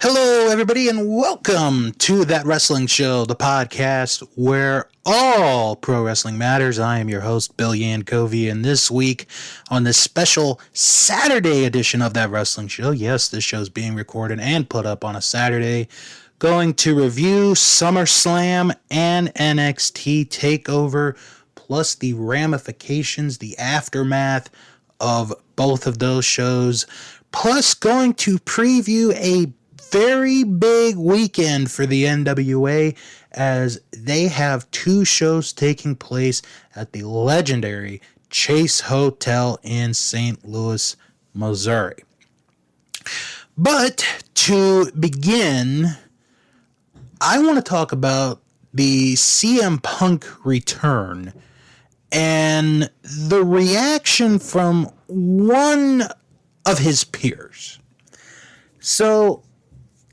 Hello, everybody, and welcome to That Wrestling Show, the podcast where all pro wrestling matters. I am your host, Bill Yankovy, and this week on this special Saturday edition of That Wrestling Show, yes, this show is being recorded and put up on a Saturday, going to review SummerSlam and NXT Takeover, plus the ramifications, the aftermath of both of those shows, plus going to preview a very big weekend for the NWA as they have two shows taking place at the legendary Chase Hotel in St. Louis, Missouri. But to begin, I want to talk about the CM Punk return and the reaction from one of his peers. So,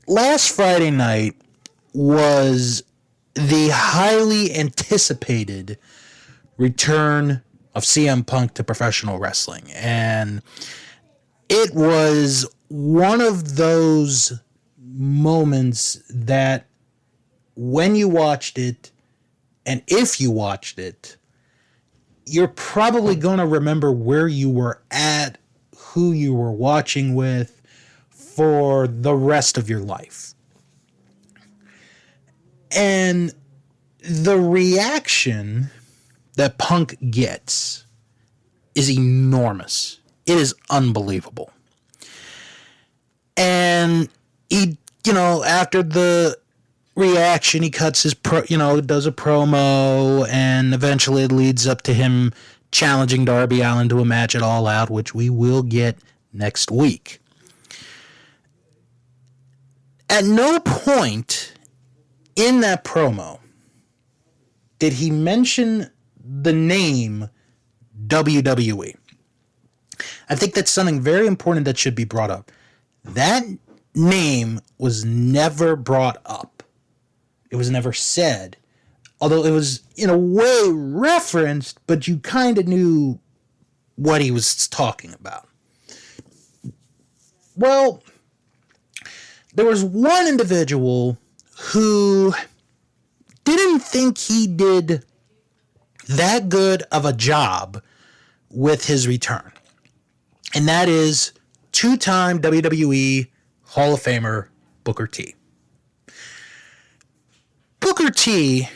last Friday night was the highly anticipated return of CM Punk to professional wrestling. And it was one of those moments that when you watched it, and if you watched it, you're probably going to remember where you were at, who you were watching with, for the rest of your life. And the reaction that Punk gets is enormous. It is unbelievable. And he, after the reaction, he cuts his does a promo, and eventually it leads up to him challenging Darby Allin to a match at All Out, which we will get next week. At no point in that promo did he mention the name WWE. I think that's something very important that should be brought up. That name was never brought up. It was never said. Although it was, in a way, referenced, but you kind of knew what he was talking about. Well, there was one individual who didn't think he did that good of a job with his return. And that is two-time WWE Hall of Famer Booker T. Booker T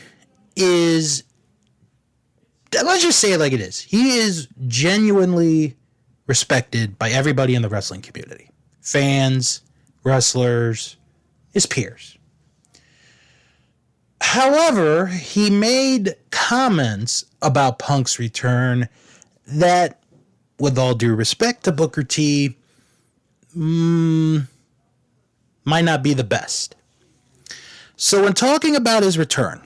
is, let's just say it like it is, he is genuinely respected by everybody in the wrestling community. Fans, wrestlers, his peers. However, he made comments about Punk's return that, with all due respect to Booker T, might not be the best. So when talking about his return,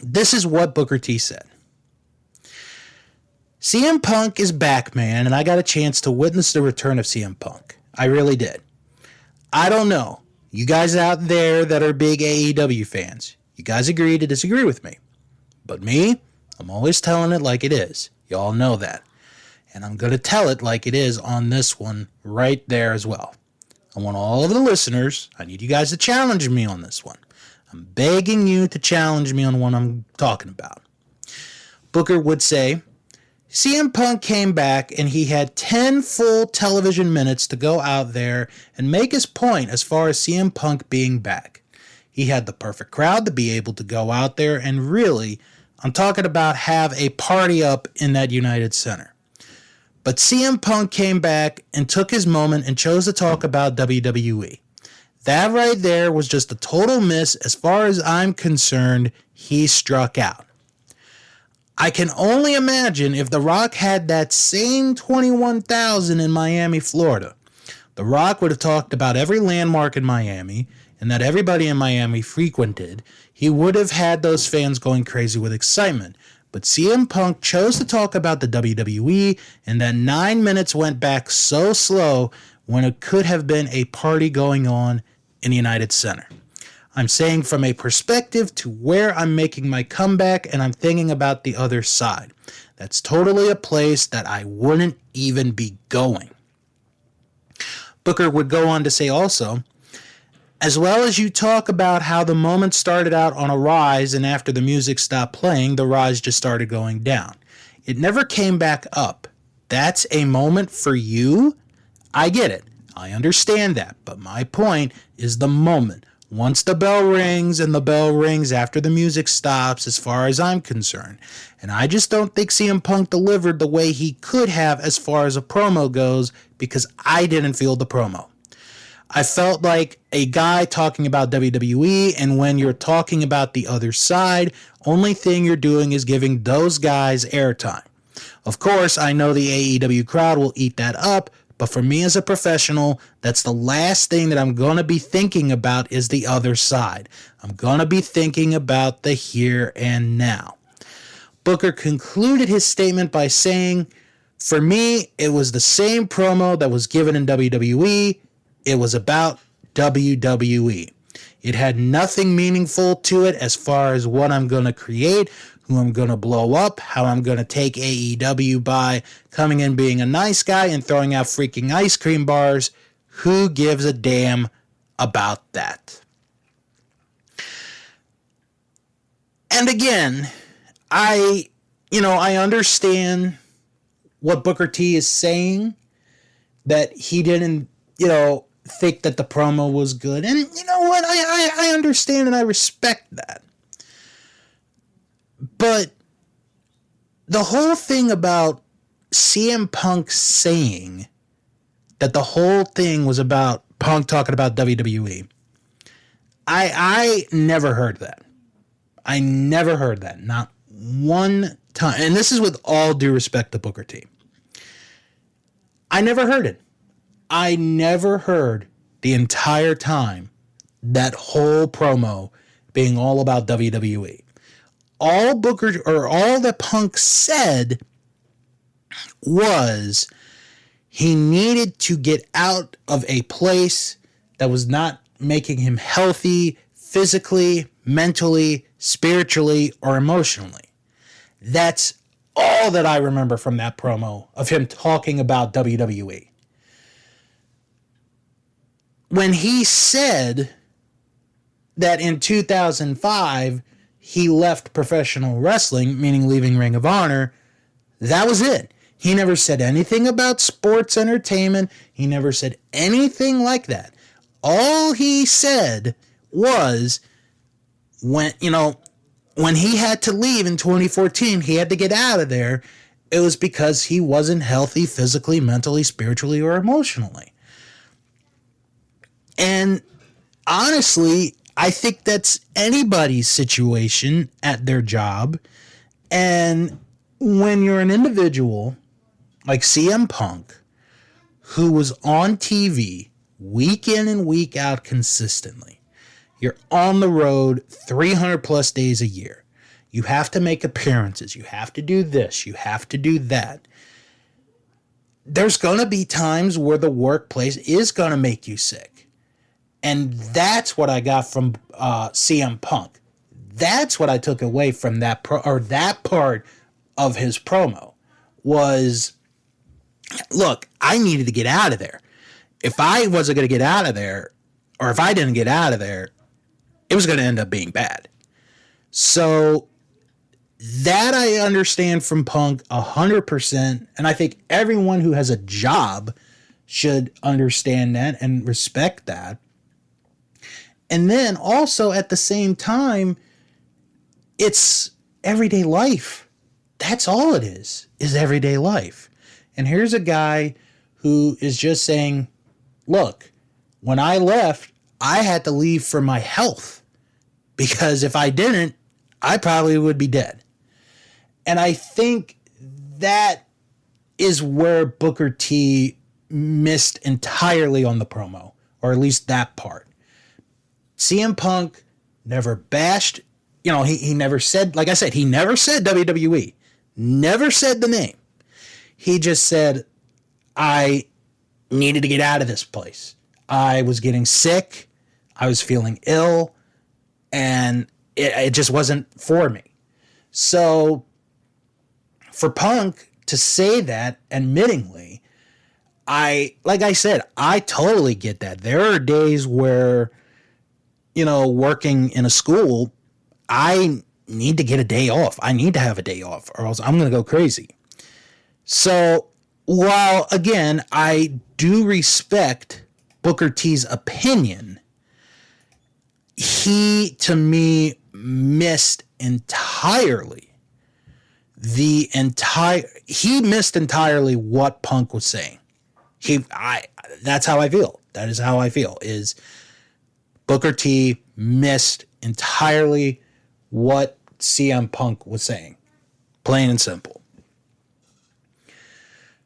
this is what Booker T said. CM Punk is back, man, and I got a chance to witness the return of CM Punk. I really did. I don't know. You guys out there that are big AEW fans, you guys agree to disagree with me. But me, I'm always telling it like it is. Y'all know that. And I'm going to tell it like it is on this one right there as well. I want all of the listeners, I need you guys to challenge me on this one. I'm begging you to challenge me on what I'm talking about. Booker would say, CM Punk came back and he had 10 full television minutes to go out there and make his point as far as CM Punk being back. He had the perfect crowd to be able to go out there and really, I'm talking about have a party up in that United Center. But CM Punk came back and took his moment and chose to talk about WWE. That right there was just a total miss. As far as I'm concerned, he struck out. I can only imagine if The Rock had that same 21,000 in Miami, Florida. The Rock would have talked about every landmark in Miami and that everybody in Miami frequented. He would have had those fans going crazy with excitement. But CM Punk chose to talk about the WWE, and that 9 minutes went back so slow when it could have been a party going on in the United Center. I'm saying from a perspective to where I'm making my comeback, and I'm thinking about the other side. That's totally a place that I wouldn't even be going. Booker would go on to say also, as well as you talk about how the moment started out on a rise and after the music stopped playing, the rise just started going down. It never came back up. That's a moment for you. I get it. I understand that. But my point is the moment. Once the bell rings and the bell rings after the music stops, as far as I'm concerned. And I just don't think CM Punk delivered the way he could have as far as a promo goes, because I didn't feel the promo. I felt like a guy talking about WWE, and when you're talking about the other side, only thing you're doing is giving those guys airtime. Of course, I know the AEW crowd will eat that up, but for me as a professional, that's the last thing that I'm going to be thinking about is the other side. I'm going to be thinking about the here and now. Booker concluded his statement by saying, for me, it was the same promo that was given in WWE. It was about WWE. It had nothing meaningful to it as far as what I'm going to create, who I'm going to blow up, how I'm going to take AEW by coming in being a nice guy and throwing out freaking ice cream bars. Who gives a damn about that? And again, I understand what Booker T is saying, that he didn't, think that the promo was good. And you know what? I understand and I respect that. But the whole thing about CM Punk saying that the whole thing was about Punk talking about WWE, I never heard that. I never heard that. Not one time. And this is with all due respect to Booker T. I never heard it. I never heard the entire time that whole promo being all about WWE. All that Punk said was he needed to get out of a place that was not making him healthy physically, mentally, spiritually, or emotionally. That's all that I remember from that promo of him talking about WWE. When he said that in 2005, he left professional wrestling, meaning leaving Ring of Honor, that was it. He never said anything about sports entertainment. He never said anything like that. All he said was when he had to leave in 2014, he had to get out of there. It was because he wasn't healthy physically, mentally, spiritually, or emotionally. And honestly, I think that's anybody's situation at their job. And when you're an individual like CM Punk, who was on TV week in and week out consistently, you're on the road 300 plus days a year. You have to make appearances. You have to do this. You have to do that. There's going to be times where the workplace is going to make you sick. And that's what I got from CM Punk. That's what I took away from that that part of his promo was, look, I needed to get out of there. If I wasn't going to get out of there, or if I didn't get out of there, it was going to end up being bad. So that I understand from Punk 100%, and I think everyone who has a job should understand that and respect that. And then also at the same time, it's everyday life. That's all it is everyday life. And here's a guy who is just saying, look, when I left, I had to leave for my health, because if I didn't, I probably would be dead. And I think that is where Booker T missed entirely on the promo, or at least that part. CM Punk never bashed, he never said, like I said, he never said WWE, never said the name. He just said, I needed to get out of this place. I was getting sick. I was feeling ill, and it just wasn't for me. So for Punk to say that admittingly, like I said, I totally get that. There are days where working in a school, I need to get a day off. I need to have a day off or else I'm going to go crazy. So while, again, I do respect Booker T's opinion, he, to me, missed entirely what Punk was saying. That's how I feel. That is how I feel, is Booker T missed entirely what CM Punk was saying. Plain and simple.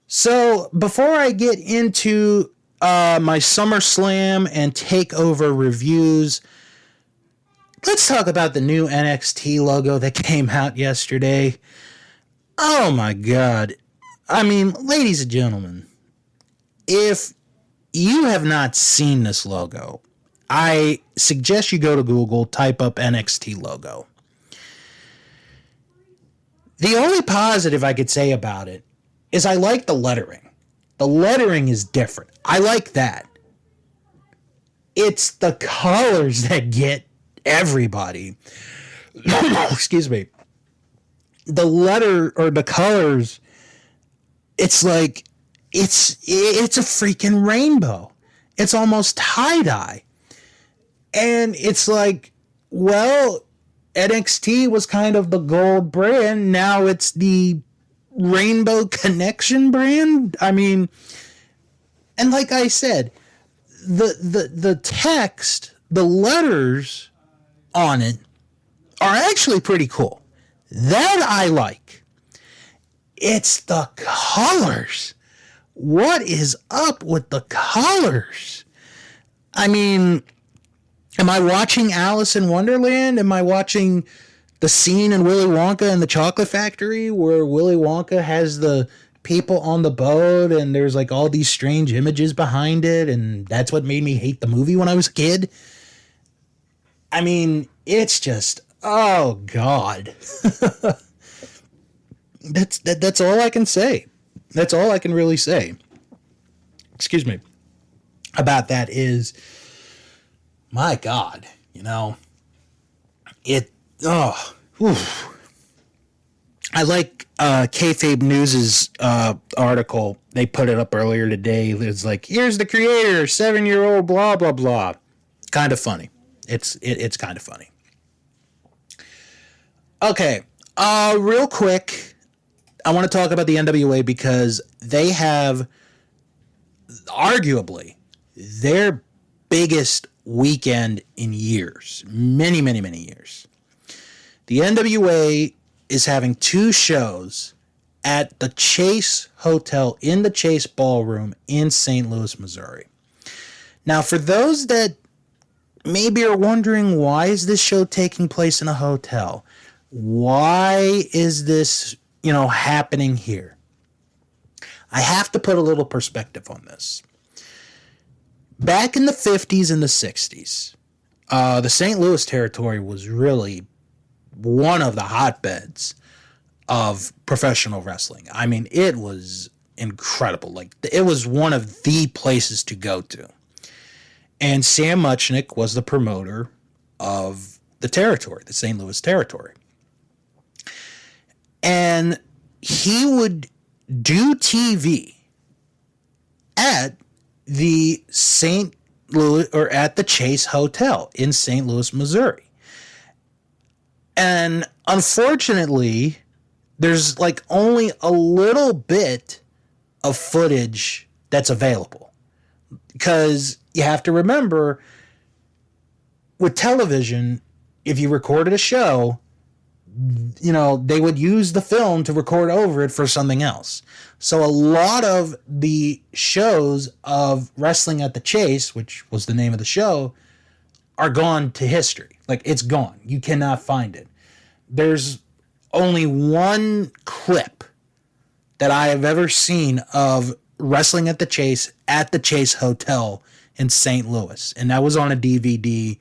So, before I get into my SummerSlam and Takeover reviews, let's talk about the new NXT logo that came out yesterday. Oh my God. I mean, ladies and gentlemen, if you have not seen this logo, I suggest you go to Google, type up NXT logo. The only positive I could say about it is I like the lettering. The lettering is different. I like that. It's the colors that get everybody. Excuse me. The letter or the colors, it's like, it's a freaking rainbow. It's almost tie-dye. And it's like, well, NXT was kind of the gold brand. Now it's the Rainbow Connection brand. I mean, and like I said, the text, the letters on it are actually pretty cool. That I like. It's the colors. What is up with the colors? I mean, am I watching Alice in Wonderland? Am I watching the scene in Willy Wonka and the Chocolate Factory where Willy Wonka has the people on the boat and there's like all these strange images behind it, and that's what made me hate the movie when I was a kid? I mean, it's just, oh God. That's all I can say. That's all I can really say. Excuse me. About that is, my God, I like Kayfabe News' article. They put it up earlier today. It's like, here's the creator, 7-year-old, blah, blah, blah. Kind of funny. It's kind of funny. Okay, real quick, I want to talk about the NWA because they have arguably their biggest weekend in years. Many, many, many years. The NWA is having 2 shows at the Chase Hotel in the Chase Ballroom in St. Louis, Missouri. Now, for those that maybe are wondering, why is this show taking place in a hotel? Why is this, happening here? I have to put a little perspective on this. Back in the 50s and the 60s, the St. Louis territory was really one of the hotbeds of professional wrestling. I mean, it was incredible. Like, it was one of the places to go to. And Sam Muchnick was the promoter of the territory, the St. Louis territory. And he would do TV at the St. Louis, or at the Chase Hotel in St. Louis, Missouri. And unfortunately, there's like only a little bit of footage that's available. Because you have to remember, with television, if you recorded a show, they would use the film to record over it for something else. So a lot of the shows of Wrestling at the Chase, which was the name of the show, are gone to history. Like, it's gone. You cannot find it. There's only one clip that I have ever seen of Wrestling at the Chase Hotel in St. Louis. And that was on a DVD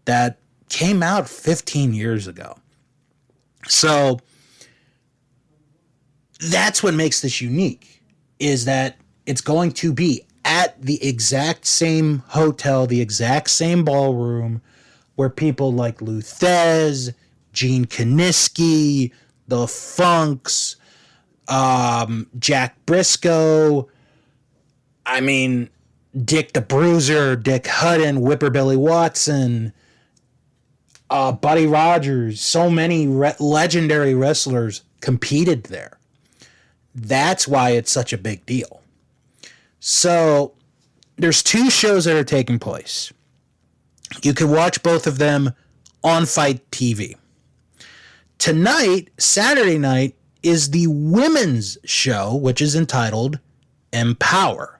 that came out 15 years ago. So that's what makes this unique, is that it's going to be at the exact same hotel, the exact same ballroom, where people like Luthez, Gene Kiniski, the Funks, Jack Briscoe, Dick the Bruiser, Dick Hutton, Whipperbilly Watson, Buddy Rogers, so many legendary wrestlers competed there. That's why it's such a big deal. So there's 2 shows that are taking place. You can watch both of them on Fight TV. Tonight, Saturday night, is the women's show, which is entitled Empower.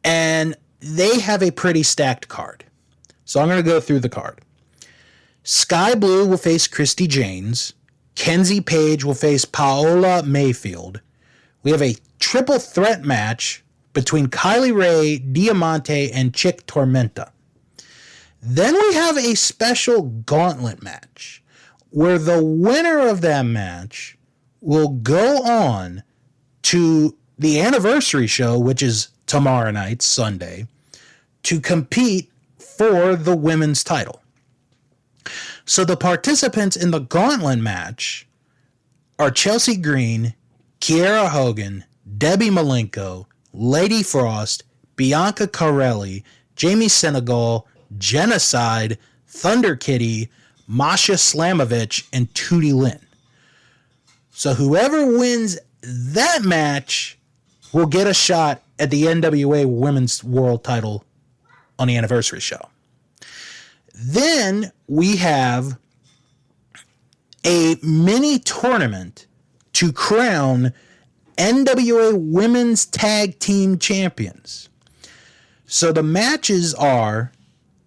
And they have a pretty stacked card. So I'm going to go through the card. Sky Blue will face Christy Janes. Kenzie Page will face Paola Mayfield. We have a triple threat match between Kylie Rae, Diamante, and Chick Tormenta. Then we have a special gauntlet match where the winner of that match will go on to the anniversary show, which is tomorrow night, Sunday, to compete for the women's title. So the participants in the gauntlet match are Chelsea Green, Kiera Hogan, Debbie Malenko, Lady Frost, Bianca Carelli, Jamie Senegal, Genocide, Thunder Kitty, Masha Slamovich, and Tootie Lynn. So whoever wins that match will get a shot at the NWA Women's World Title on the anniversary show. Then we have a mini tournament to crown NWA Women's Tag Team Champions. So the matches are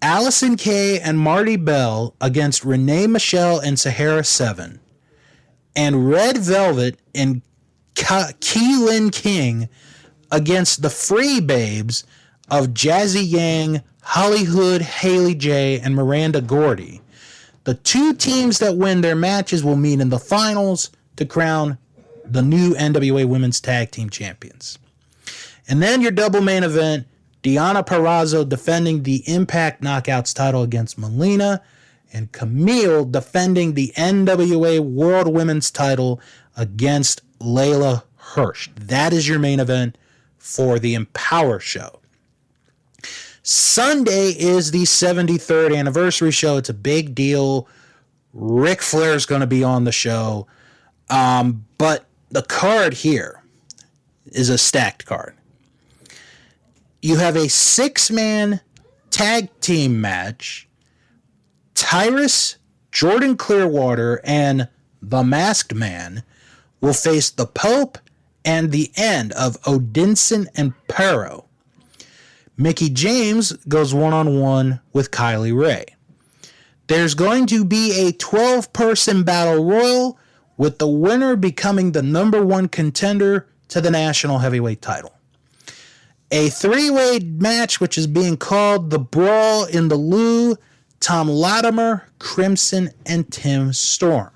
Allison Kay and Marty Bell against Renee Michelle and Sahara 7, and Red Velvet and Keelan King against the Free Babes of Jazzy Yang, Hollywood, Haley J, and Miranda Gordy. The 2 teams that win their matches will meet in the finals to crown the new NWA Women's Tag Team Champions. And then your double main event, Deonna Purrazzo defending the Impact Knockouts title against Melina, and Camille defending the NWA World Women's title against Layla Hirsch. That is your main event for the Empower show. Sunday is the 73rd anniversary show. It's a big deal. Ric Flair's going to be on the show. But the card here is a stacked card. You have a 6-man tag team match. Tyrus, Jordan Clearwater, and the Masked Man will face the Pope and the End of Odinson and Pero. Mickie James goes one-on-one with Kylie Rae. There's going to be a 12-person battle royal, with the winner becoming the number 1 contender to the national heavyweight title. A 3-way match, which is being called the Brawl in the Lou, Tom Latimer, Crimson, and Tim Storm.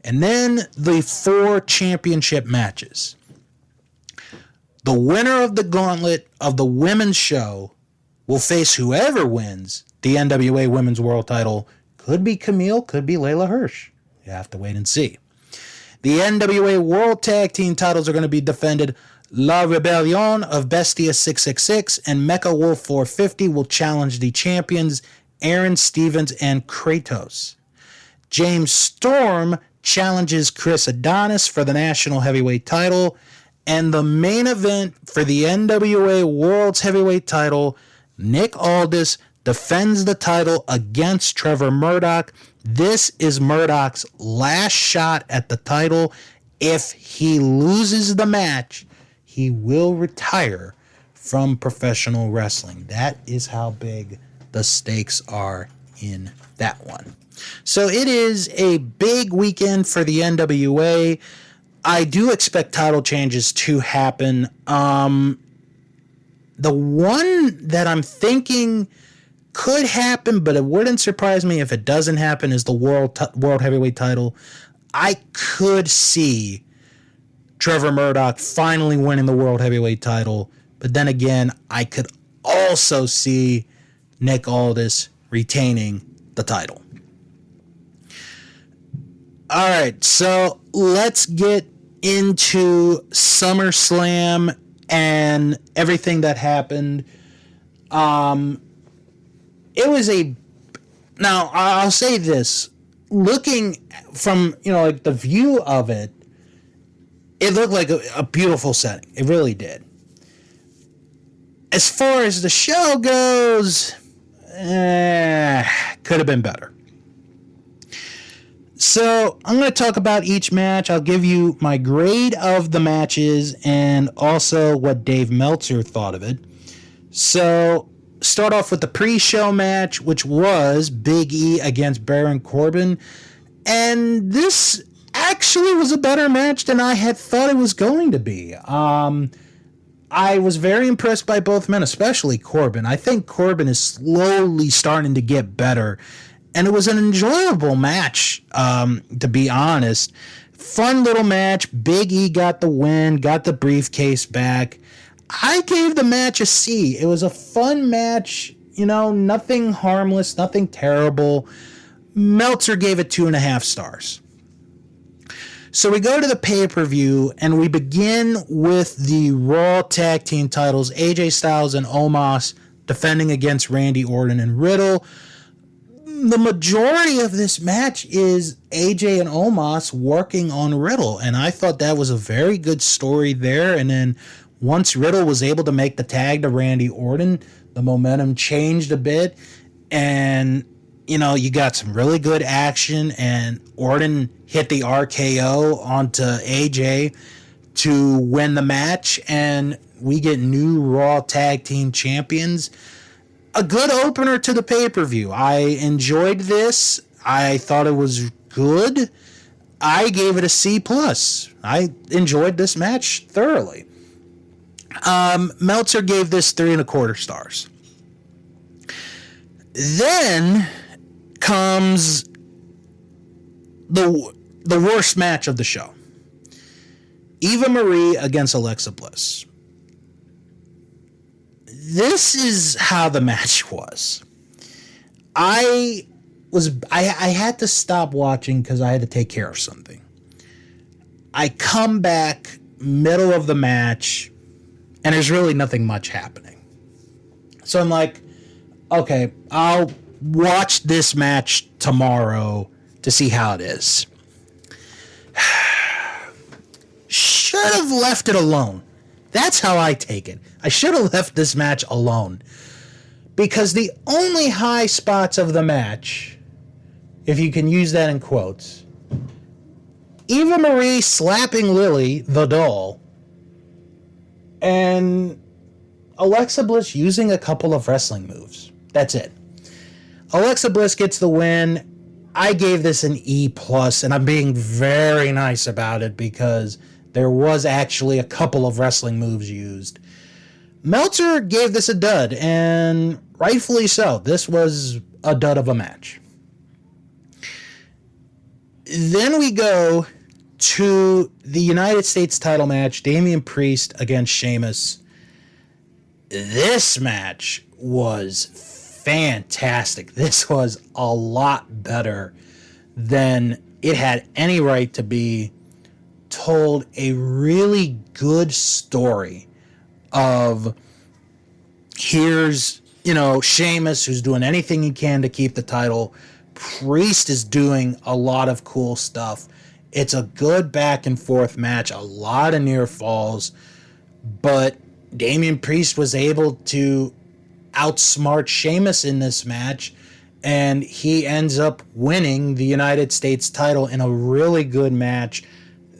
And then the 4 championship matches. The winner of the gauntlet of the women's show will face whoever wins the NWA Women's World Title. Could be Camille, could be Layla Hirsch. You have to wait and see. The NWA World Tag Team titles are going to be defended. La Rebellion of Bestia 666 and Mecha Wolf 450 will challenge the champions Aaron Stevens and Kratos. James Storm challenges Chris Adonis for the national heavyweight title. And the main event for the NWA World's Heavyweight title, Nick Aldis defends the title against Trevor Murdoch. This is Murdoch's last shot at the title. If he loses the match, he will retire from professional wrestling. That is how big the stakes are in that one. So it is a big weekend for the NWA. I do expect title changes to happen. The one that I'm thinking could happen, but it wouldn't surprise me if it doesn't happen, is the World Heavyweight title. I could see Trevor Murdoch finally winning the World Heavyweight title, but then again, I could also see Nick Aldis retaining the title. All right, so let's get into SummerSlam and everything that happened. It was now I'll say this, looking from, like the view of it, it looked like a beautiful setting. It really did. As far as the show goes, could have been better. So I'm going to talk about each match. I'll give you my grade of the matches and also what Dave Meltzer thought of it. So start off with the pre-show match, which was Big E against Baron Corbin. And this actually was a better match than I had thought it was going to be. I was very impressed by both men, especially Corbin. I think Corbin is slowly starting to get better. And it was an enjoyable match, to be honest. Fun little match. Big E got the win, got the briefcase back. I gave the match a C. It was a fun match, nothing harmless, nothing terrible. Meltzer gave it 2.5 stars. So we go to the pay-per-view, and we begin with the Raw Tag Team titles, AJ Styles and Omos defending against Randy Orton and Riddle. The majority of this match is AJ and Omos working on Riddle, and I thought that was a very good story there. And then once Riddle was able to make the tag to Randy Orton, the momentum changed a bit, and you got some really good action, and Orton hit the RKO onto AJ to win the match, and we get new Raw Tag Team champions. A good opener to the pay-per-view. I enjoyed this. I thought it was good. I gave it a C+. I enjoyed this match thoroughly. Meltzer gave this 3.25 stars. Then comes the worst match of the show. Eva Marie against Alexa Bliss. This is how the match was. I had to stop watching because I had to take care of something. I come back middle of the match, and there's really nothing much happening. So I'm like, okay, I'll watch this match tomorrow to see how it is. Should have left it alone. That's how I take it. I should have left this match alone. Because the only high spots of the match, if you can use that in quotes, Eva Marie slapping Lily, the doll, and Alexa Bliss using a couple of wrestling moves. That's it. Alexa Bliss gets the win. I gave this an E+, and I'm being very nice about it because there was actually a couple of wrestling moves used. Meltzer gave this a dud, and rightfully so. This was a dud of a match. Then we go to the United States title match, Damian Priest against Sheamus. This match was fantastic. This was a lot better than it had any right to be. Told a really good story of here's, Sheamus, who's doing anything he can to keep the title. Priest is doing a lot of cool stuff. It's a good back and forth match, a lot of near falls, but Damian Priest was able to outsmart Sheamus in this match, and he ends up winning the United States title in a really good match.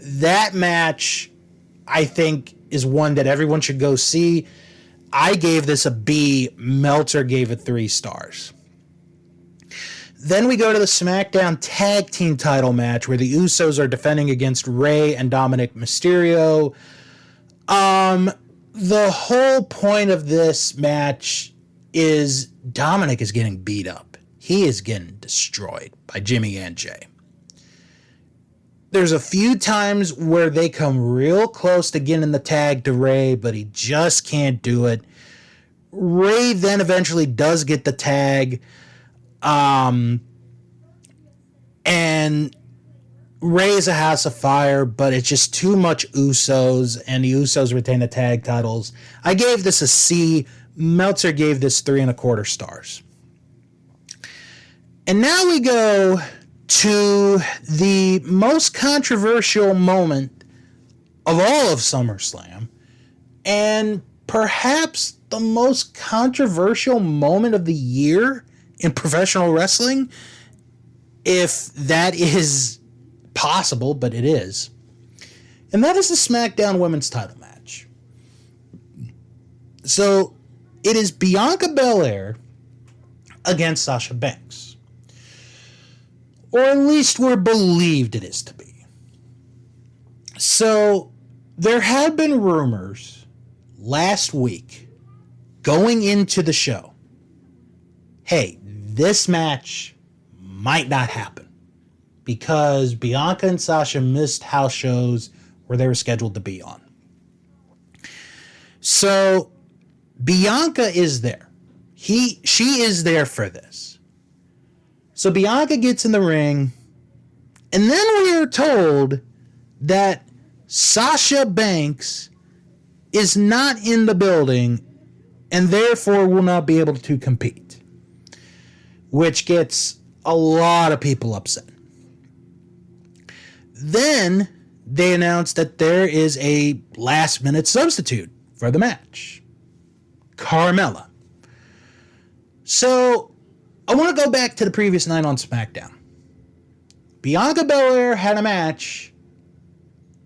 That match, I think, is one that everyone should go see. I gave this a B. Meltzer gave it 3 stars. Then we go to the Smackdown Tag Team title match where the Usos are defending against Rey and Dominic Mysterio. The whole point of this match is Dominic is getting beat up. He is getting destroyed by Jimmy and Jay. There's a few times where they come real close to getting the tag to Rey, but he just can't do it. Rey then eventually does get the tag. And Ray is a house of fire, but it's just too much Usos, and the Usos retain the tag titles. I gave this a C. Meltzer gave this 3.25 stars. And now we go to the most controversial moment of all of SummerSlam, and perhaps the most controversial moment of the year in professional wrestling, if that is possible, but it is. And that is the SmackDown Women's title match. So it is Bianca Belair against Sasha Banks. Or at least we're believed it is to be. So there had been rumors last week going into the show. Hey, this match might not happen because Bianca and Sasha missed house shows where they were scheduled to be on. So Bianca is there. She is there for this. So Bianca gets in the ring, and then we are told that Sasha Banks is not in the building and therefore will not be able to compete, which gets a lot of people upset. Then they announced that there is a last-minute substitute for the match, Carmella. So I want to go back to the previous night on SmackDown. Bianca Belair had a match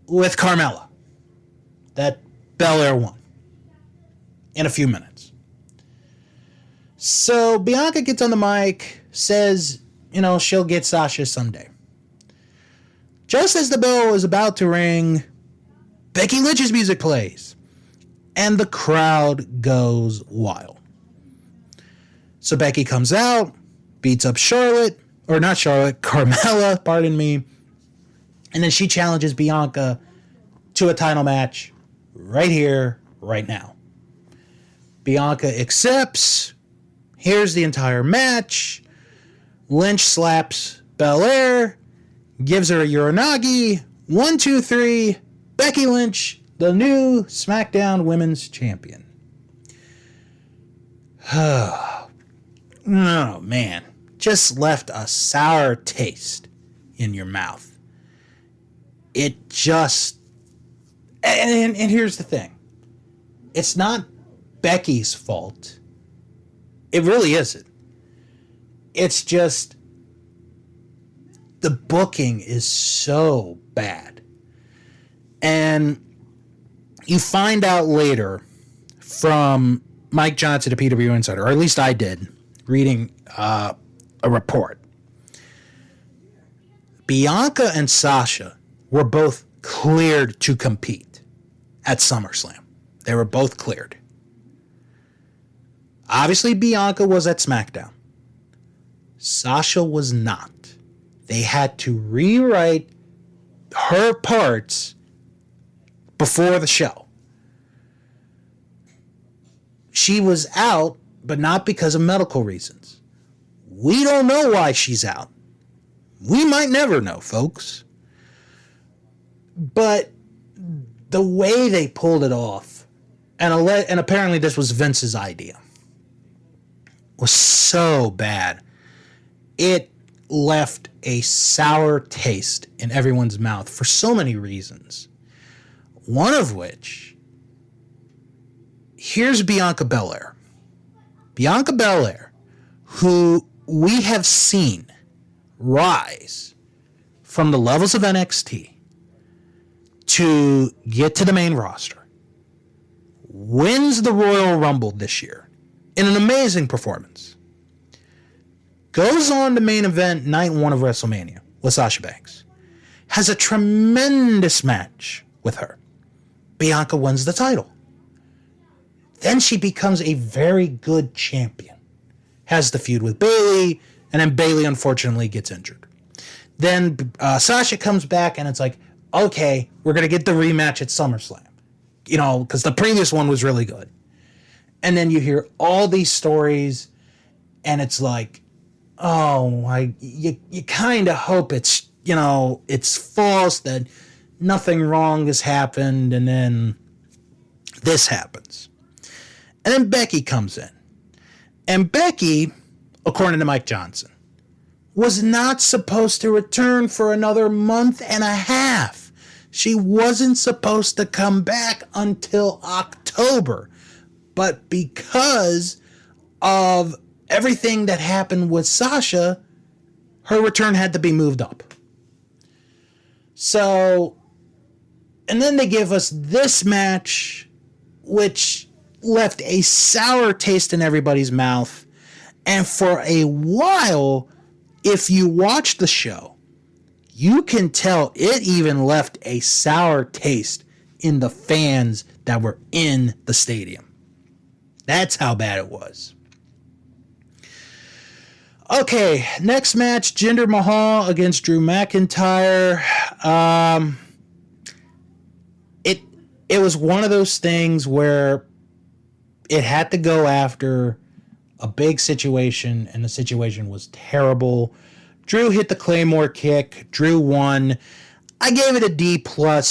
with Carmella that Belair won in a few minutes. So Bianca gets on the mic, says, she'll get Sasha someday. Just as the bell is about to ring, Becky Lynch's music plays, and the crowd goes wild. So Becky comes out, beats up Carmella, pardon me, and then she challenges Bianca to a title match right here, right now. Bianca accepts. Here's the entire match. Lynch slaps Belair, gives her a Uranagi. 1, 2, 3. Becky Lynch, the new SmackDown Women's Champion. Oh, man. Just left a sour taste in your mouth. It just... And here's the thing. It's not Becky's fault. It really isn't. It's just... the booking is so bad. And you find out later from Mike Johnson, a PW Insider, or at least I did, reading a report. Bianca and Sasha were both cleared to compete at SummerSlam. They were both cleared. Obviously, Bianca was at SmackDown. Sasha was not. They had to rewrite her parts before the show. She was out, but not because of medical reasons. We don't know why she's out. We might never know, folks. But the way they pulled it off, and apparently this was Vince's idea, was so bad. It left a sour taste in everyone's mouth for so many reasons. One of which, here's Bianca Belair. Bianca Belair, who we have seen rise from the levels of NXT to get to the main roster, wins the Royal Rumble this year in an amazing performance, goes on to main event night 1 of WrestleMania with Sasha Banks, has a tremendous match with her. Bianca wins the title. Then she becomes a very good champion, has the feud with Bayley, and then Bayley unfortunately gets injured. Then Sasha comes back and it's like, okay, we're going to get the rematch at SummerSlam, because the previous one was really good. And then you hear all these stories and it's like, you kind of hope it's, it's false, that nothing wrong has happened, and then this happens. And then Becky comes in. And Becky, according to Mike Johnson, was not supposed to return for another month and a half. She wasn't supposed to come back until October. But because of everything that happened with Sasha, her return had to be moved up. So, and then they give us this match, which left a sour taste in everybody's mouth. And for a while, if you watch the show, you can tell it even left a sour taste in the fans that were in the stadium. That's how bad it was. Okay, next match, Jinder Mahal against Drew McIntyre. It was one of those things where it had to go after a big situation, and the situation was terrible. Drew hit the Claymore kick. Drew won. I gave it a D+.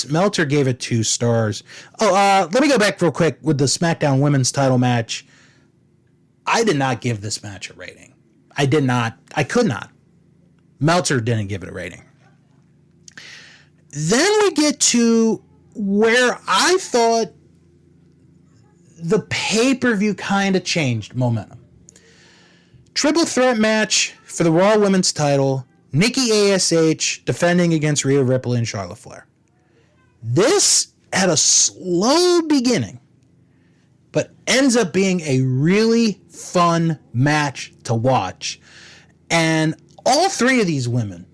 Meltzer gave it 2 stars. Let me go back real quick with the SmackDown Women's title match. I did not give this match a rating. I did not. I could not. Meltzer didn't give it a rating. Then we get to where I thought the pay-per-view kind of changed momentum. Triple threat match for the Raw Women's title. Nikki ASH defending against Rhea Ripley and Charlotte Flair. This had a slow beginning, but ends up being a really fun match to watch. And all 3 of these women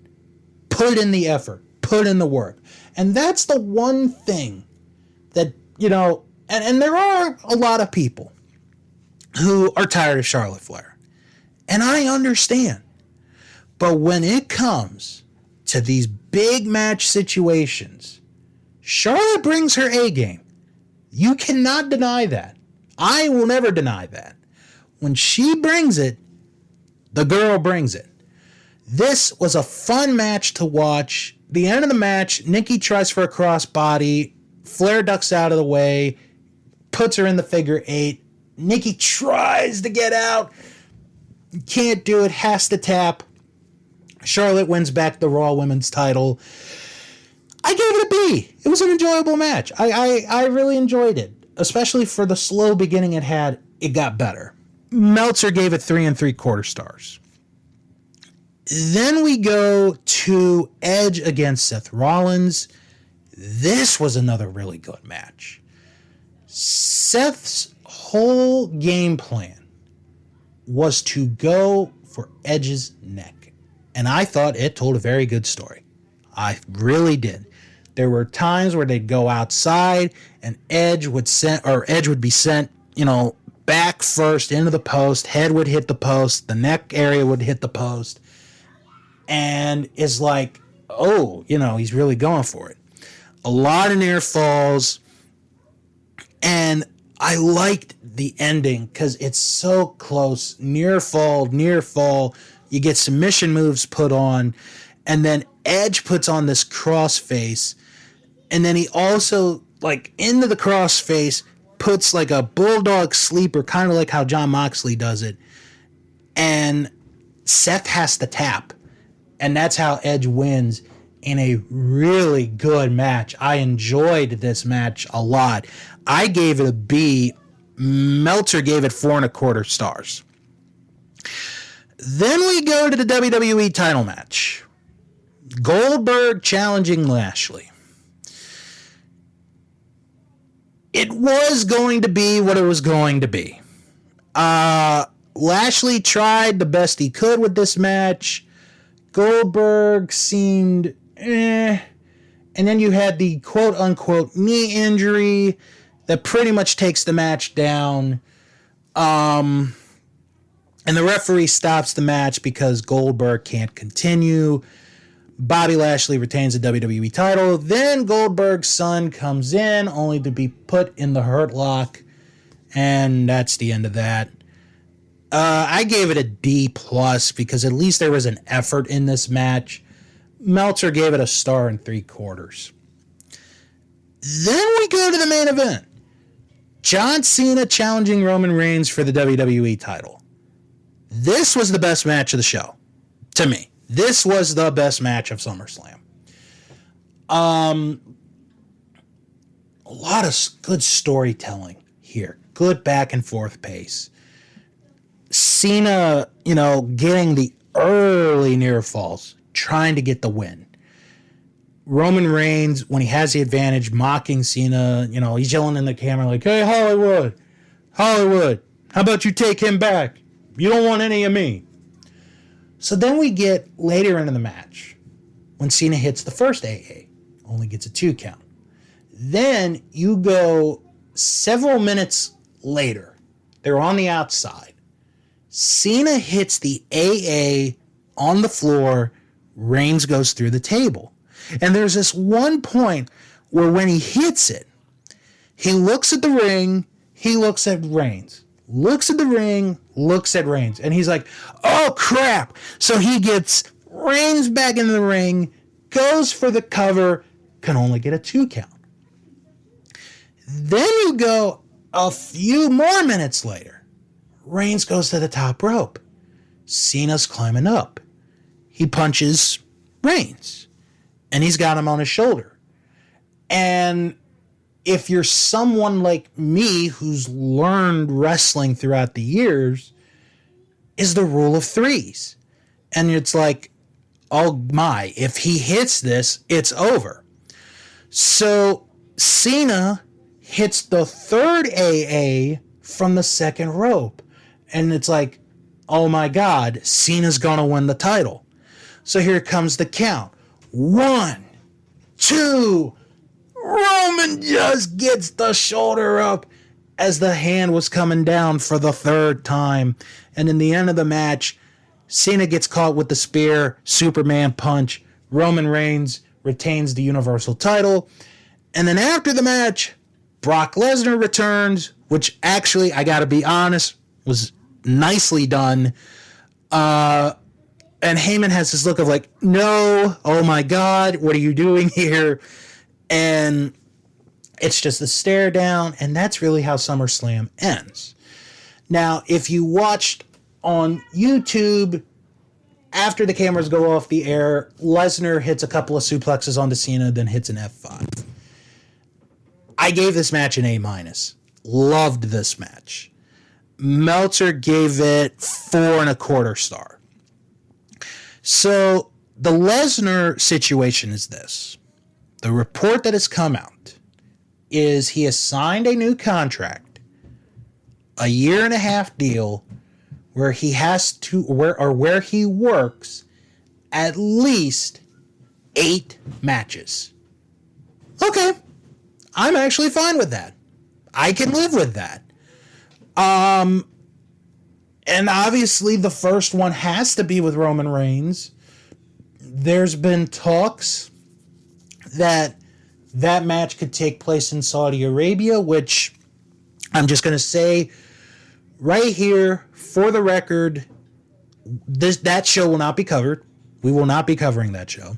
put in the effort, put in the work. And that's the one thing that, and there are a lot of people who are tired of Charlotte Flair. And I understand. But when it comes to these big match situations, Charlotte brings her A game. You cannot deny that. I will never deny that. When she brings it, the girl brings it. This was a fun match to watch. The end of the match, Nikki tries for a crossbody. Flair ducks out of the way, puts her in the figure 8. Nikki tries to get out. Can't do it, has to tap. Charlotte wins back the Raw Women's title. I gave it a B. It was an enjoyable match. I really enjoyed it. Especially for the slow beginning it had, it got better. Meltzer gave it 3 3/4 stars. Then we go to Edge against Seth Rollins. This was another really good match. Seth's whole game plan was to go for Edge's neck. And I thought it told a very good story. I really did. There were times where they'd go outside and Edge would be sent, back first into the post. Head would hit the post. The neck area would hit the post. And it's like, he's really going for it. A lot of near falls. And I liked the ending because it's so close. Near fall. You get submission moves put on. And then Edge puts on this crossface. And then he also, into the crossface, puts a bulldog sleeper, kind of like how Jon Moxley does it. And Seth has to tap. And that's how Edge wins in a really good match. I enjoyed this match a lot. I gave it a B. Meltzer gave it 4 1/4 stars. Then we go to the WWE title match. Goldberg challenging Lashley. It was going to be what it was going to be. Lashley tried the best he could with this match. Goldberg seemed And then you had the quote-unquote knee injury that pretty much takes the match down. And the referee stops the match because Goldberg can't continue. Bobby Lashley retains the WWE title. Then Goldberg's son comes in, only to be put in the Hurt Lock. And that's the end of that. I gave it a D plus because at least there was an effort in this match. Meltzer gave it a star and 3/4. Then we go to the main event. John Cena challenging Roman Reigns for the WWE title. This was the best match of the show. To me. This was the best match of SummerSlam. A lot of good storytelling here. Good back and forth pace. Cena, getting the early near falls, trying to get the win. Roman Reigns, when he has the advantage, mocking Cena, he's yelling in the camera like, hey, Hollywood, how about you take him back? You don't want any of me. So then we get later into the match when Cena hits the first AA, only gets a 2 count. Then you go several minutes later, they're on the outside. Cena hits the AA on the floor, Reigns goes through the table. And there's this one point where when he hits it, he looks at the ring, he looks at Reigns. Looks at the ring, looks at Reigns. And he's like, oh, crap. So he gets Reigns back in the ring, goes for the cover, can only get a 2 count. Then you go a few more minutes later. Reigns goes to the top rope. Cena's climbing up. He punches Reigns. And he's got him on his shoulder. And if you're someone like me who's learned wrestling throughout the years, is the rule of 3s. And it's like, oh my, if he hits this, it's over. So Cena hits the 3rd AA from the 2nd rope. And it's like, oh my God, Cena's going to win the title. So here comes the count. 1, 2, Roman just gets the shoulder up as the hand was coming down for the 3rd time. And in the end of the match, Cena gets caught with the spear, Superman punch. Roman Reigns retains the Universal title. And then after the match, Brock Lesnar returns, which actually, I gotta be honest, was nicely done. And Heyman has this look of like, no, oh my God, what are you doing here? And it's just a stare down, and that's really how SummerSlam ends. Now, if you watched on YouTube, after the cameras go off the air, Lesnar hits a couple of suplexes onto Cena, then hits an F5. I gave this match an A-. Loved this match. Meltzer gave it 4.25 stars. So the Lesnar situation is this. The report that has come out is he has signed a new contract, a 1.5-year deal, where he has to, where he works at least 8 matches. Okay, I'm actually fine with that. I can live with that. And obviously the first one has to be with Roman Reigns. There's been talks that match could take place in Saudi Arabia, which I'm just going to say right here for the record, that show will not be covered. We will not be covering that show.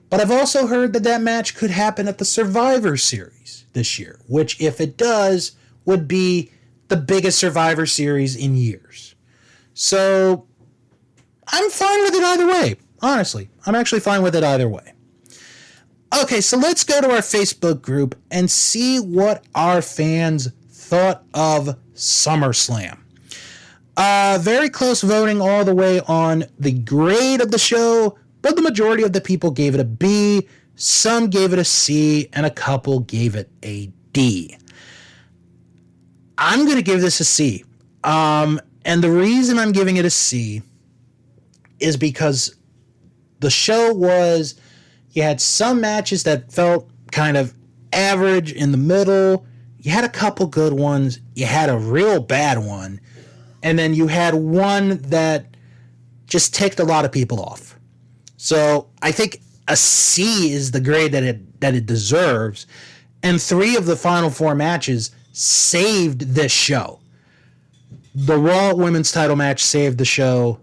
But I've also heard that match could happen at the Survivor Series this year, which if it does, would be the biggest Survivor Series in years. So I'm fine with it either way. Honestly, I'm actually fine with it either way. Okay, so let's go to our Facebook group and see what our fans thought of SummerSlam. Very close voting all the way on the grade of the show, but the majority of the people gave it a B, some gave it a C, and a couple gave it a D. I'm going to give this a C. And the reason I'm giving it a C is because the show was, you had some matches that felt kind of average in the middle. You had a couple good ones. You had a real bad one. And then you had one that just ticked a lot of people off. So I think a C is the grade that it deserves. And 3 of the final 4 matches saved this show. The Raw Women's title match saved the show.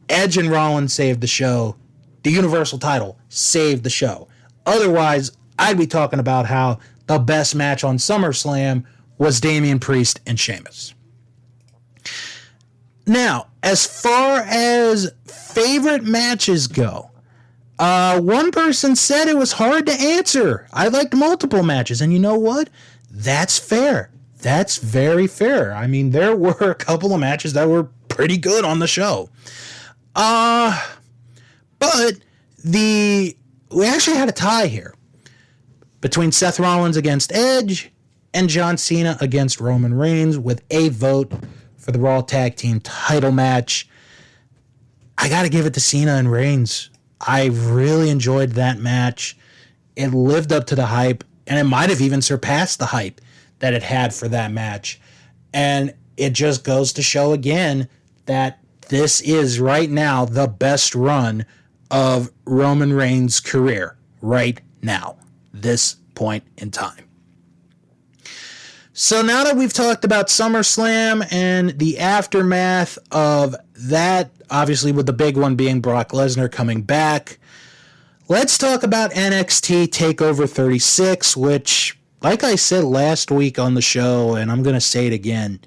Edge and Rollins saved the show. The Universal title saved the show. Otherwise, I'd be talking about how the best match on SummerSlam was Damian Priest and Sheamus. Now, as far as favorite matches go, one person said it was hard to answer. I liked multiple matches, and you know what? That's fair. That's very fair. I mean, there were a couple of matches that were pretty good on the show. But we actually had a tie here between Seth Rollins against Edge and John Cena against Roman Reigns with a vote for the Raw Tag Team title match. I got to give it to Cena and Reigns. I really enjoyed that match. It lived up to the hype, and it might have even surpassed the hype that it had for that match. And it just goes to show again that this is right now the best run of Roman Reigns' career right now, this point in time. So now that we've talked about SummerSlam and the aftermath of that, obviously with the big one being Brock Lesnar coming back, let's talk about NXT TakeOver 36, which, like I said last week on the show, and I'm going to say it again,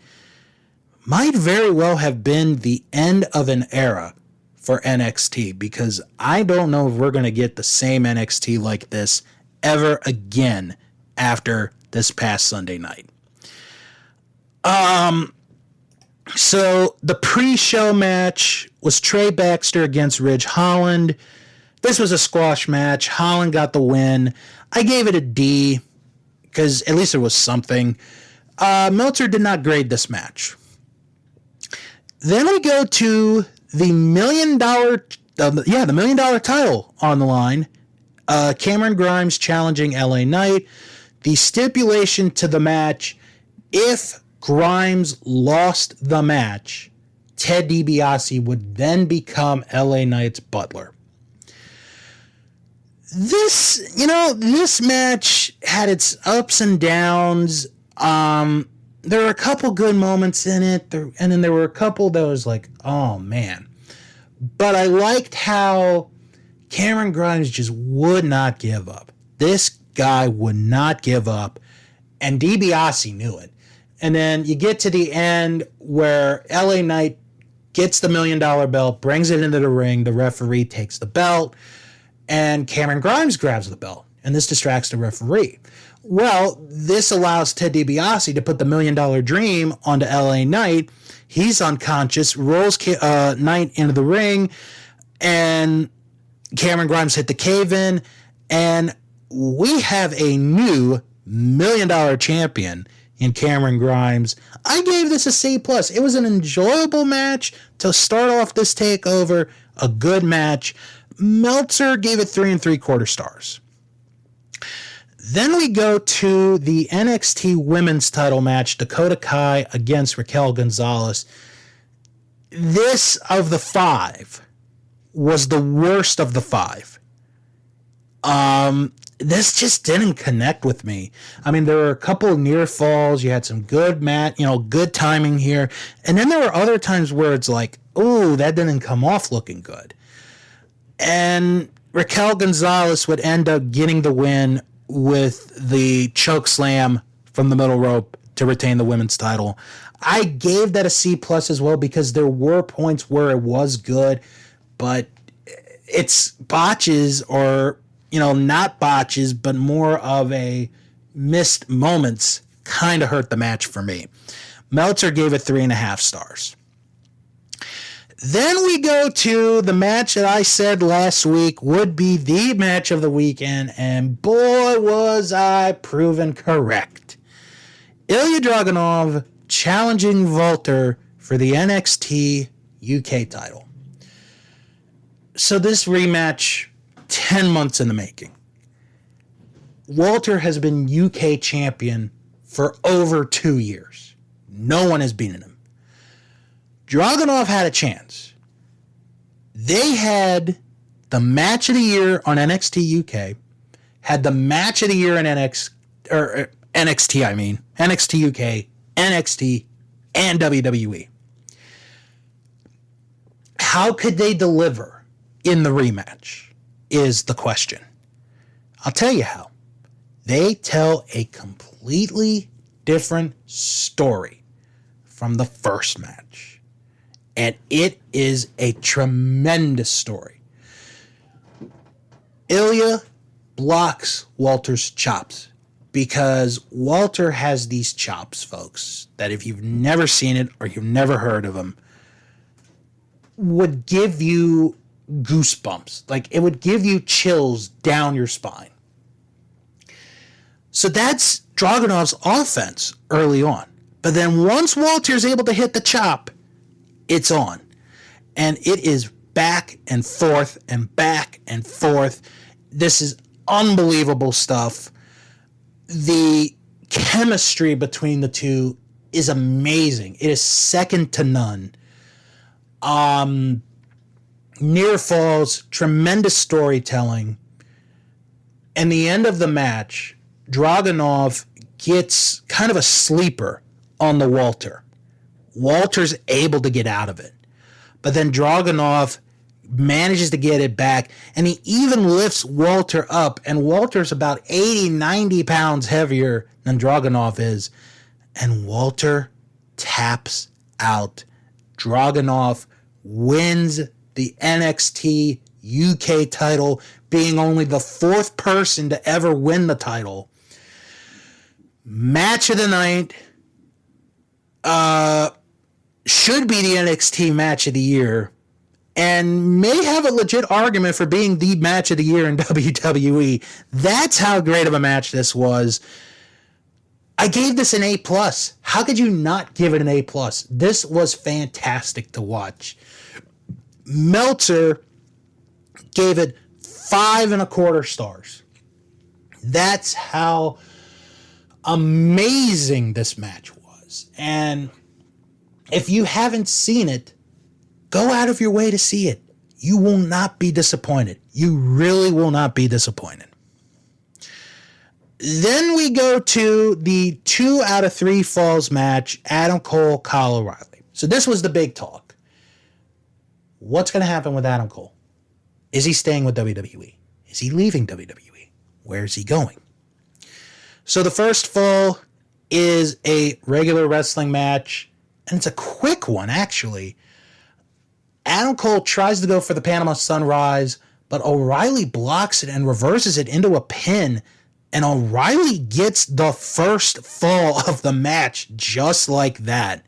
might very well have been the end of an era for NXT, because I don't know if we're going to get the same NXT like this ever again after this past Sunday night. So the pre-show match was Trey Baxter against Ridge Holland. This was a squash match. Holland got the win. I gave it a D because at least it was something. Meltzer did not grade this match. Then we go to the $1 million, the $1 million title on the line. Cameron Grimes challenging LA Knight. The stipulation to the match: if Grimes lost the match, Ted DiBiase would then become LA Knight's butler. This match had its ups and downs. There were a couple good moments in it, and then there were a couple that was like, oh man. But I liked how Cameron Grimes just would not give up. This guy would not give up, and DiBiase knew it. And then you get to the end where LA Knight gets the $1 million belt, brings it into the ring, the referee takes the belt, and Cameron Grimes grabs the belt, and this distracts the referee. Well, this allows Ted DiBiase to put the $1 million dream onto LA Knight. He's unconscious, rolls Knight into the ring, and Cameron Grimes hit the cave-in, and we have a new $1 million champion in Cameron Grimes. I gave this a C+. It was an enjoyable match to start off this takeover, a good match. Meltzer gave it 3 3/4 stars. Then we go to the NXT Women's title match, Dakota Kai against Raquel Gonzalez. This, of the 5, was the worst of the 5. This just didn't connect with me. I mean, there were a couple of near falls. You had some good good timing here. And then there were other times where it's like, oh, that didn't come off looking good. And Raquel Gonzalez would end up getting the win with the choke slam from the middle rope to retain the women's title. I gave that a C+ as well because there were points where it was good, but it's botches or, not botches, but more of a missed moments kind of hurt the match for me. Meltzer gave it 3.5 stars. Then we go to the match that I said last week would be the match of the weekend, and boy, was I proven correct. Ilya Draganov challenging Walter for the NXT UK title. So this rematch, 10 months in the making. Walter has been UK champion for over 2 years. No one has beaten him. Dragunov had a chance. They had the match of the year on NXT UK, had the match of the year in NXT UK, NXT, and WWE, How could they deliver in the rematch is the question. I'll tell you how. They tell a completely different story from the first match. And it is a tremendous story. Ilya blocks Walter's chops because Walter has these chops, folks, that if you've never seen it or you've never heard of them, would give you goosebumps. Like, it would give you chills down your spine. So that's Draganov's offense early on. But then once Walter's able to hit the chop, it's on. And it is back and forth and back and forth. This is unbelievable stuff. The chemistry between the two is amazing. It is second to none. Near falls, tremendous storytelling. And the end of the match, Draganov gets kind of a sleeper on the Walter. Walter's able to get out of it. But then Draganov manages to get it back, and he even lifts Walter up, and Walter's about 80, 90 pounds heavier than Draganov is. And Walter taps out. Draganov wins the NXT UK title, being only the fourth person to ever win the title. Match of the night. Should be the NXT match of the year, and may have a legit argument for being the match of the year in WWE. That's how great of a match this was. I gave this an A+. How could you not give it an A+? This was fantastic to watch. Meltzer gave it 5.25 stars. That's how amazing this match was. And if you haven't seen it, go out of your way to see it. You will not be disappointed. You really will not be disappointed. Then we go to the 2 out of 3 falls match, Adam Cole, Kyle O'Reilly. So this was the big talk. What's going to happen with Adam Cole? Is he staying with WWE? Is he leaving WWE? Where is he going? So the first fall is a regular wrestling match, and it's a quick one, actually. Adam Cole tries to go for the Panama Sunrise, but O'Reilly blocks it and reverses it into a pin, and O'Reilly gets the first fall of the match just like that.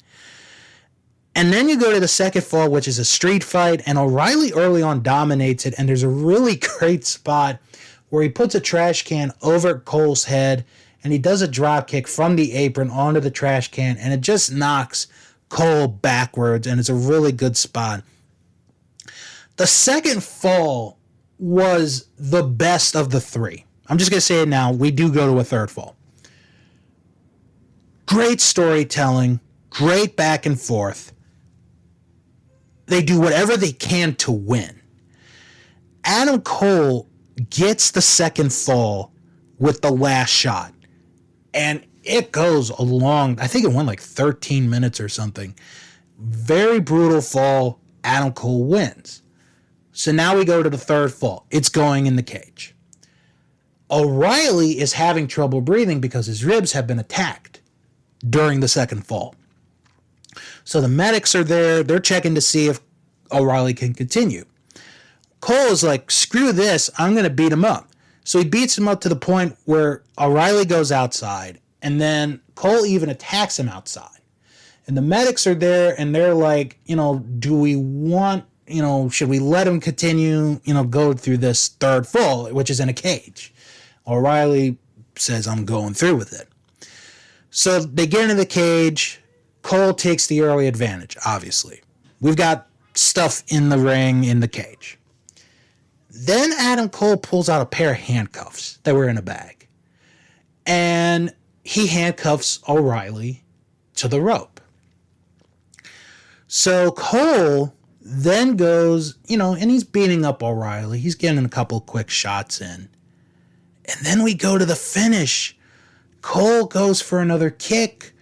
And then you go to the second fall, which is a street fight, and O'Reilly early on dominates it, and there's a really great spot where he puts a trash can over Cole's head, and he does a drop kick from the apron onto the trash can, and it just knocks Cole backwards, and it's a really good spot. The second fall was the best of the 3. I'm just going to say it now. We do go to a third fall. Great storytelling, great back and forth. They do whatever they can to win. Adam Cole gets the second fall with the last shot. And it goes along, I think it went like 13 minutes or something. Very brutal fall. Adam Cole wins. So now we go to the third fall. It's going in the cage. O'Reilly is having trouble breathing because his ribs have been attacked during the second fall. So the medics are there. They're checking to see if O'Reilly can continue. Cole is like, screw this. I'm going to beat him up. So he beats him up to the point where O'Reilly goes outside, and then Cole even attacks him outside. And the medics are there, and they're like, do we want, should we let him continue, go through this third fall, which is in a cage? O'Reilly says, I'm going through with it. So they get into the cage. Cole takes the early advantage, obviously. We've got stuff in the ring, in the cage. Then Adam Cole pulls out a pair of handcuffs that were in a bag. And he handcuffs O'Reilly to the rope. So Cole then goes, and he's beating up O'Reilly. He's getting a couple quick shots in. And then we go to the finish. Cole goes for another kick.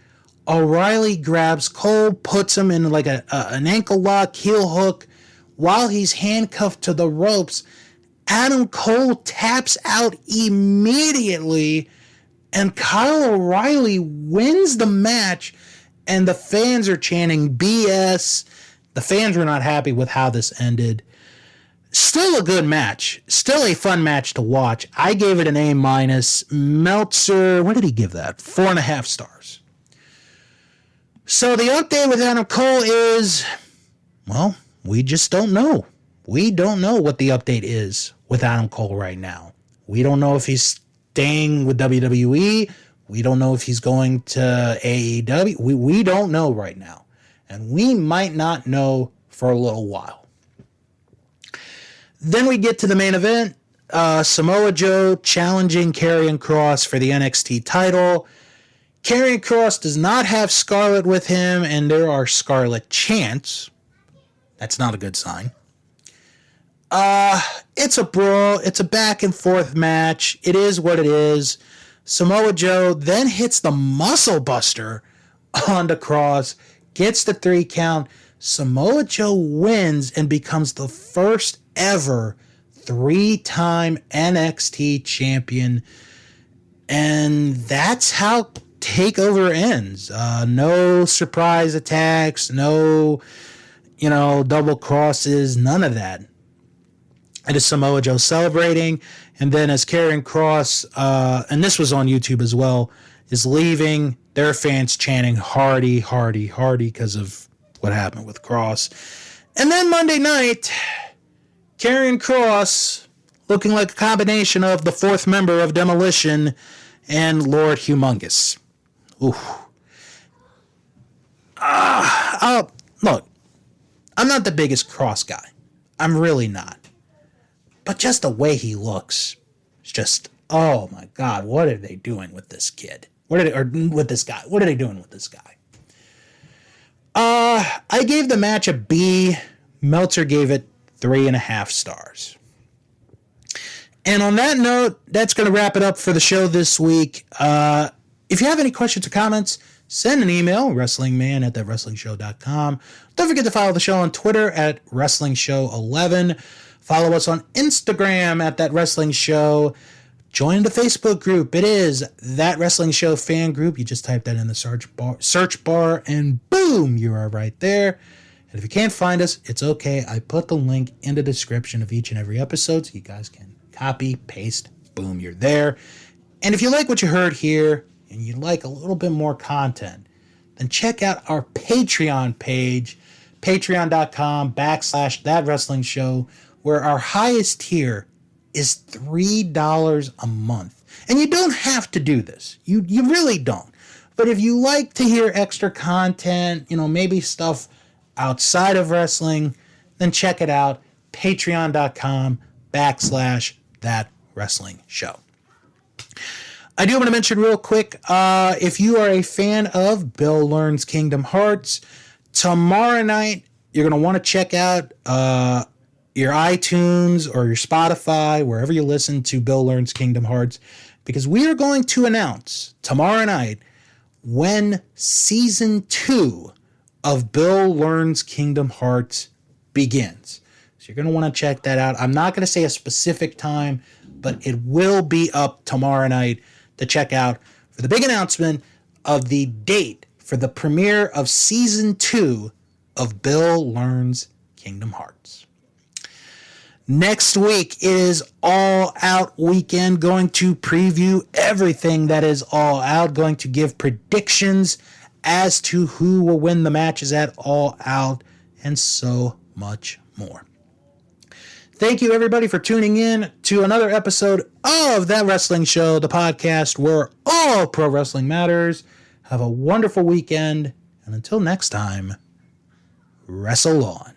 O'Reilly grabs Cole, puts him in like an ankle lock, heel hook, while he's handcuffed to the ropes, Adam Cole taps out immediately, and Kyle O'Reilly wins the match, and the fans are chanting BS. The fans were not happy with how this ended. Still a good match. Still a fun match to watch. I gave it an A-. Meltzer, what did he give that? 4.5 stars. So the update with Adam Cole is, well, we just don't know. We don't know what the update is with Adam Cole right now. We don't know if he's staying with WWE. We don't know if he's going to AEW. We don't know right now. And we might not know for a little while. Then we get to the main event. Samoa Joe challenging Karrion Kross for the NXT title. Karrion Kross does not have Scarlett with him, and there are Scarlett chants. That's not a good sign. It's a brawl. It's a back and forth match. It is what it is. Samoa Joe then hits the Muscle Buster onto Kross, gets the 3 count. Samoa Joe wins and becomes the first ever 3-time NXT champion. And that's how Takeover ends. No surprise attacks, no, double crosses, none of that. It is Samoa Joe celebrating, and then as Karrion Kross, and this was on YouTube as well, is leaving, their fans chanting Hardy, Hardy, Hardy because of what happened with Kross. And then Monday night, Karrion Kross, looking like a combination of the 4th member of Demolition and Lord Humongous. Ooh. Look, I'm not the biggest Kross guy. I'm really not. But just the way he looks, it's just, oh my God, what are they doing with this kid? With this guy? What are they doing with this guy? I gave the match a B. Meltzer gave it 3.5 stars. And on that note, that's going to wrap it up for the show this week. If you have any questions or comments, send an email, wrestlingman@thatwrestlingshow.com. Don't forget to follow the show on Twitter at WrestlingShow11. Follow us on Instagram at That Wrestling Show. Join the Facebook group. It is That Wrestling Show fan group. You just type that in the search bar, and boom, you are right there. And if you can't find us, it's okay. I put the link in the description of each and every episode so you guys can copy, paste, boom, you're there. And if you like what you heard here and you'd like a little bit more content, then check out our Patreon page, patreon.com/thatwrestlingshow, where our highest tier is $3 a month. And you don't have to do this. You really don't. But if you like to hear extra content, maybe stuff outside of wrestling, then check it out, patreon.com/thatwrestlingshow. I do want to mention real quick, if you are a fan of Bill Learns Kingdom Hearts, tomorrow night you're going to want to check out your iTunes or your Spotify, wherever you listen to Bill Learns Kingdom Hearts, because we are going to announce tomorrow night when Season 2 of Bill Learns Kingdom Hearts begins. So you're going to want to check that out. I'm not going to say a specific time, but it will be up tomorrow night to check out for the big announcement of the date for the premiere of Season 2 of Bill Learns Kingdom Hearts. Next week is All Out Weekend, going to preview everything that is All Out, going to give predictions as to who will win the matches at All Out, and so much more. Thank you, everybody, for tuning in to another episode of That Wrestling Show, the podcast where all pro wrestling matters. Have a wonderful weekend, and until next time, wrestle on.